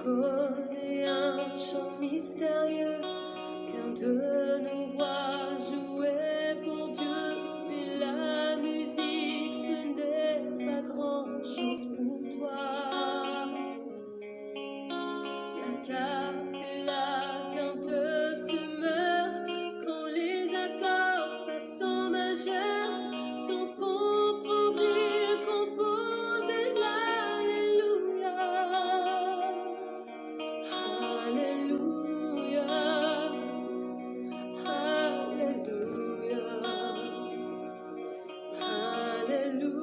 connais un chant mystérieux qu'un de nos rois jouait pour Dieu, mais la musique ce n'est pas grand-chose pour toi. La carte est la quinte se meurt quand les accords passent en majeur, sans comprendre il compose l'Alléluia. Alléluia, Alléluia, Alléluia,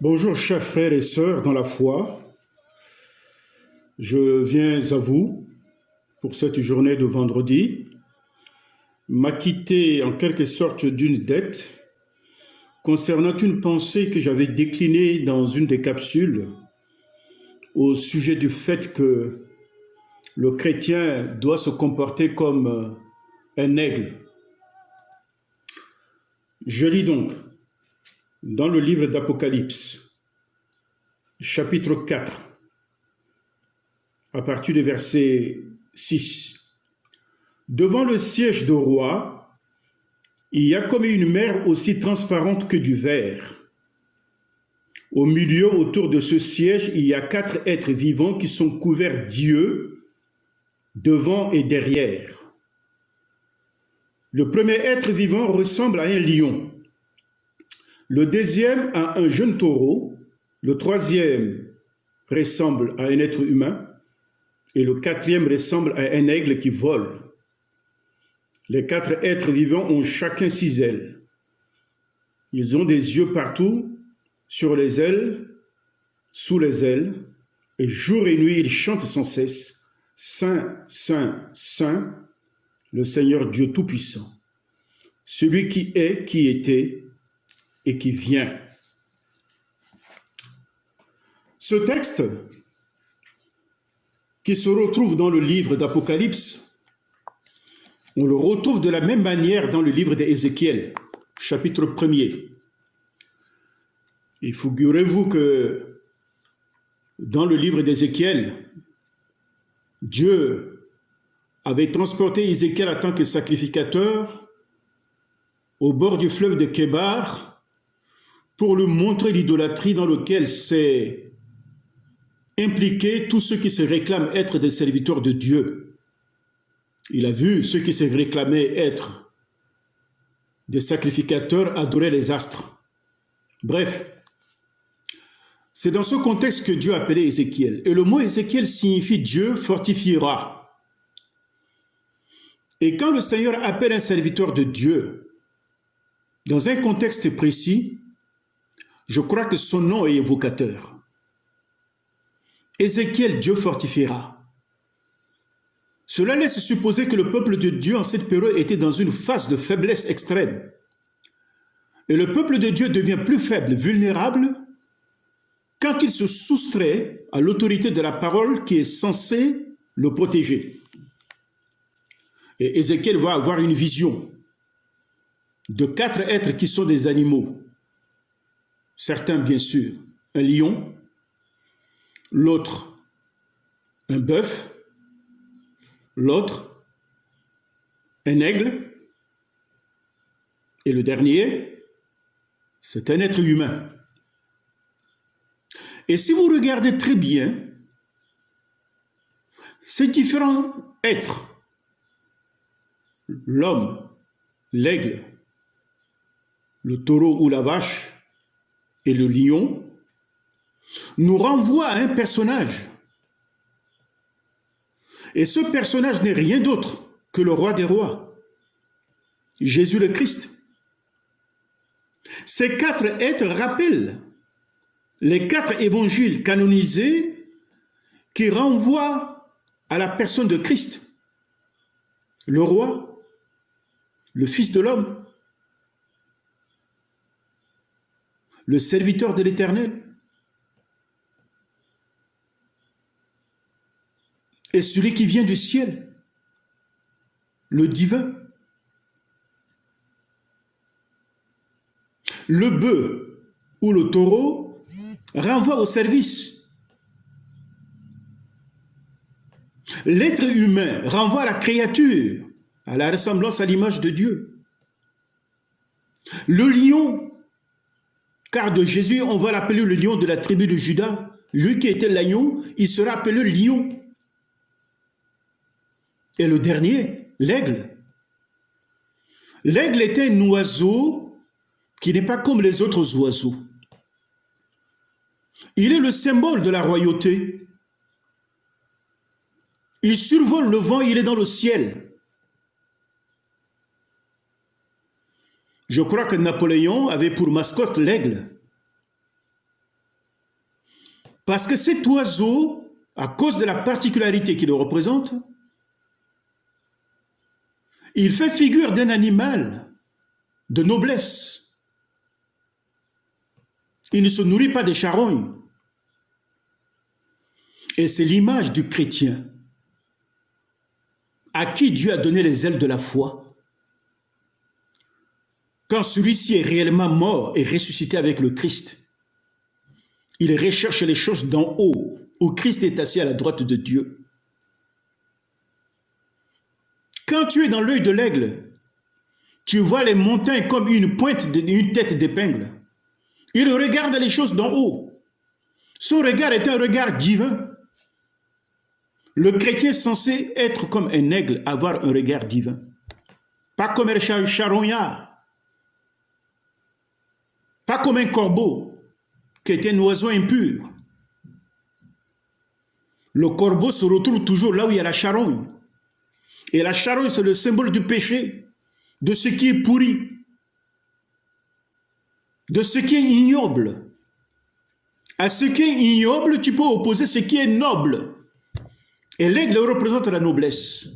Bonjour chers frères et sœurs dans la foi, je viens à vous pour cette journée de vendredi, m'acquitter en quelque sorte d'une dette concernant une pensée que j'avais déclinée dans une des capsules au sujet du fait que le chrétien doit se comporter comme un aigle. Je lis donc dans le livre d'Apocalypse, chapitre 4, à partir du verset 6. Devant le siège du roi, il y a comme une mer aussi transparente que du verre. Au milieu, autour de ce siège, il y a 4 êtres vivants qui sont couverts d'yeux, devant et derrière. Le premier être vivant ressemble à un lion. Le deuxième à un jeune taureau, le troisième ressemble à un être humain et le quatrième ressemble à un aigle qui vole. Les 4 êtres vivants ont chacun 6 ailes. Ils ont des yeux partout, sur les ailes, sous les ailes, et jour et nuit ils chantent sans cesse, Saint, Saint, Saint, le Seigneur Dieu Tout-Puissant, celui qui est, qui était, et qui vient. Ce texte, qui se retrouve dans le livre d'Apocalypse, on le retrouve de la même manière dans le livre d'Ézéchiel, chapitre 1er. Et figurez-vous que dans le livre d'Ézéchiel, Dieu avait transporté Ézéchiel en tant que sacrificateur au bord du fleuve de Kébar, pour lui montrer l'idolâtrie dans laquelle s'est impliqué tous ceux qui se réclament être des serviteurs de Dieu. Il a vu ceux qui se réclamaient être des sacrificateurs adorer les astres. Bref, c'est dans ce contexte que Dieu a appelé Ézéchiel. Et le mot Ézéchiel signifie Dieu fortifiera. Et quand le Seigneur appelle un serviteur de Dieu, dans un contexte précis, je crois que son nom est évocateur. Ézéchiel, Dieu fortifiera. Cela laisse supposer que le peuple de Dieu en cette période était dans une phase de faiblesse extrême. Et le peuple de Dieu devient plus faible, vulnérable, quand il se soustrait à l'autorité de la parole qui est censée le protéger. Et Ézéchiel va avoir une vision de 4 êtres qui sont des animaux. Certains, bien sûr, un lion, l'autre, un bœuf, l'autre, un aigle, et le dernier, c'est un être humain. Et si vous regardez très bien, ces différents êtres, l'homme, l'aigle, le taureau ou la vache, et le lion, nous renvoie à un personnage. Et ce personnage n'est rien d'autre que le roi des rois, Jésus le Christ. Ces 4 êtres rappellent les 4 évangiles canonisés qui renvoient à la personne de Christ, le roi, le Fils de l'homme, le serviteur de l'Éternel, est celui qui vient du ciel, le divin. Le bœuf ou le taureau renvoie au service. L'être humain renvoie à la créature, à la ressemblance à l'image de Dieu. Le lion, car de Jésus, on va l'appeler le lion de la tribu de Juda. Lui qui était l'agneau, il sera appelé lion. Et le dernier, l'aigle. L'aigle est un oiseau qui n'est pas comme les autres oiseaux. Il est le symbole de la royauté. Il survole le vent, il est dans le ciel. Je crois que Napoléon avait pour mascotte l'aigle. Parce que cet oiseau, à cause de la particularité qu'il représente, il fait figure d'un animal de noblesse. Il ne se nourrit pas des charognes. Et c'est l'image du chrétien à qui Dieu a donné les ailes de la foi. Quand celui-ci est réellement mort et ressuscité avec le Christ, il recherche les choses d'en haut, où Christ est assis à la droite de Dieu. Quand tu es dans l'œil de l'aigle, tu vois les montagnes comme une tête d'épingle. Il regarde les choses d'en haut. Son regard est un regard divin. Le chrétien est censé être comme un aigle, avoir un regard divin. Pas comme un charognard. Pas comme un corbeau, qui est un oiseau impur. Le corbeau se retrouve toujours là où il y a la charogne. Et la charogne, c'est le symbole du péché, de ce qui est pourri, de ce qui est ignoble. À ce qui est ignoble, tu peux opposer ce qui est noble. Et l'aigle représente la noblesse.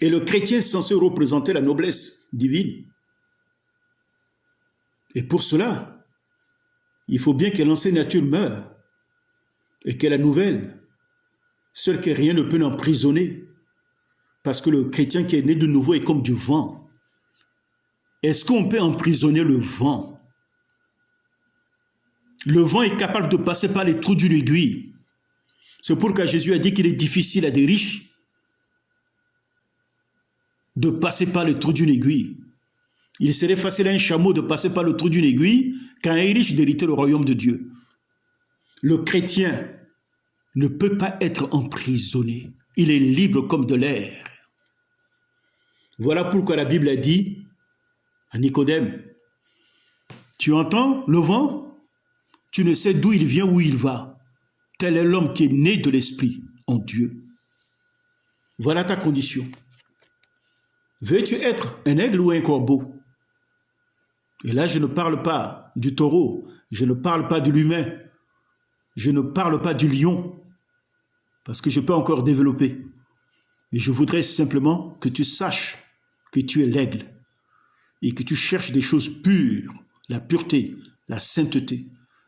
Et le chrétien est censé représenter la noblesse divine. Et pour cela, il faut bien que l'ancienne nature meure et que la nouvelle, seule que rien ne peut l'emprisonner. Parce que le chrétien qui est né de nouveau est comme du vent. Est-ce qu'on peut emprisonner le vent? Le vent est capable de passer par les trous d'une aiguille. C'est pourquoi Jésus a dit qu'il est difficile à des riches de passer par les trous d'une aiguille. Il serait facile à un chameau de passer par le trou d'une aiguille quand un riche d'hériter le royaume de Dieu. Le chrétien ne peut pas être emprisonné. Il est libre comme de l'air. Voilà pourquoi la Bible a dit à Nicodème, tu entends le vent? Tu ne sais d'où il vient, où il va. Tel est l'homme qui est né de l'esprit en Dieu. Voilà ta condition. Veux-tu être un aigle ou un corbeau? Et là, je ne parle pas du taureau, je ne parle pas de l'humain, je ne parle pas du lion, parce que je peux encore développer. Et je voudrais simplement que tu saches que tu es l'aigle et que tu cherches des choses pures, la pureté, la sainteté.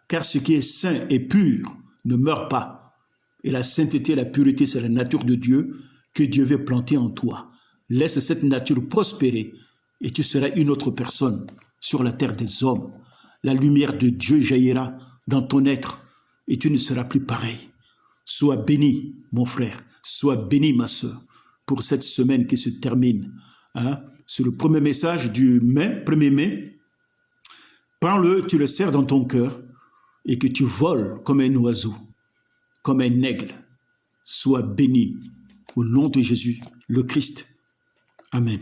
Car ce qui est saint et pur ne meurt pas. Et la sainteté et la pureté, c'est la nature de Dieu que Dieu veut planter en toi. Laisse cette nature prospérer et tu seras une autre personne sur la terre des hommes. La lumière de Dieu jaillira dans ton être et tu ne seras plus pareil. Sois béni, mon frère, sois béni, ma soeur, pour cette semaine qui se termine. C'est le premier message du 1er mai. Prends-le, tu le serres dans ton cœur et que tu voles comme un oiseau, comme un aigle. Sois béni au nom de Jésus, le Christ. Amen.